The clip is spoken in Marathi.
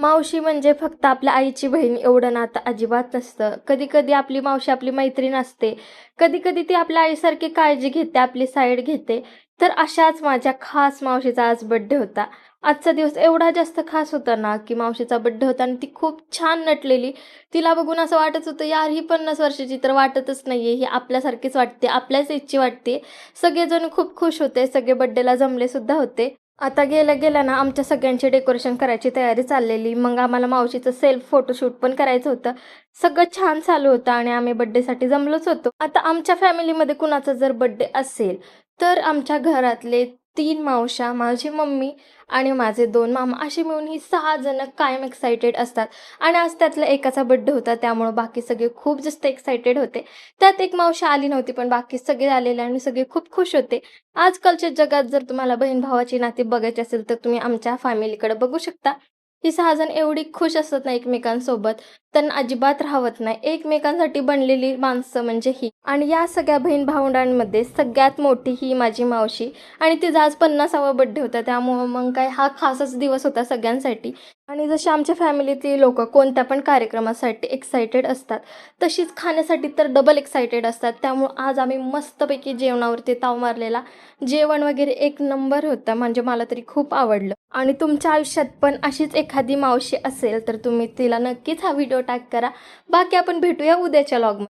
मावशी म्हणजे फक्त आपल्या आईची बहीण एवढं नातं अजिबात नसतं. कधी-कधी आपली मावशी आपली मैत्रीण असते. कधी-कधी ती आपल्या आईसारखी काळजी घेते, आपली साईड घेते. तर अशाच माझ्या खास मावशीचा आज बर्थडे होता. आजचा दिवस एवढा जास्त खास होता ना, की मावशीचा बर्थडे होता आणि ती खूप छान नटलेली. तिला बघून असं वाटत होतं, यार ही 50 वर्षाची तर वाटतच नाहीये. ही आपल्यासारखीच वाटते, आपल्याच एजची वाटते. सगळेजण खूप खुश होते. सगळे बर्थडेला जमले सुद्धा होते. आता गेल्या-गेल्या ना आमच्या सगळ्यांची डेकोरेशन करायची तयारी चाललेली. मग आम्हाला मावशीचं सेल्फ फोटोशूट पण करायचं होतं. सगळं छान चालू होतं आणि आम्ही बर्थडेसाठी जमलोच होतो. आता आमच्या फॅमिलीमध्ये कुणाचा जर बर्थडे असेल, तर आमच्या घरातले 3 मावश्या, माझी मम्मी आणि माझे 2 मामा असे मिळून ही 6 जण कायम एक्सायटेड असतात. आणि आज त्यातल्या एकाचा बर्थडे होता त्यामुळं बाकी सगळे खूप जास्त एक्सायटेड होते. त्यात एक मावशी आली नव्हती, पण बाकी सगळे आलेले आणि सगळे खूप खुश होते. आजकालच्या जगात जर तुम्हाला बहीण-भावाची नाती बघायची असेल, तर तुम्ही आमच्या फॅमिलीकडे बघू शकता. ही 6 जण एवढी खुश असतात ना एकमेकांसोबत, त्यांना अजिबात राहवत नाही. एकमेकांसाठी बनलेली माणसं म्हणजे ही. आणि या सगळ्या बहीण-भावंडांमध्ये सगळ्यात मोठी ही माझी मावशी आणि तिचा आज 50वा बर्थडे होता. त्यामुळं मग काय हा खासच दिवस होता सगळ्यांसाठी. आणि जशी आमच्या फॅमिलीतली लोकं कोणत्या पण कार्यक्रमासाठी एक्सायटेड असतात, तशीच खाण्यासाठी तर डबल एक्सायटेड असतात. त्यामुळं आज आम्ही मस्तपैकी जेवणावरती ताव मारलेला. जेवण वगैरे एक नंबर होतं, म्हणजे मला तरी खूप आवडलं. आणि तुमच्या आयुष्यात पण अशीच एखादी मावशी असेल, तर तुम्ही तिला नक्कीच हा व्हिडिओ टॅग करा. बाकी आपण भेटूया उद्याच्या व्लॉगमध्ये.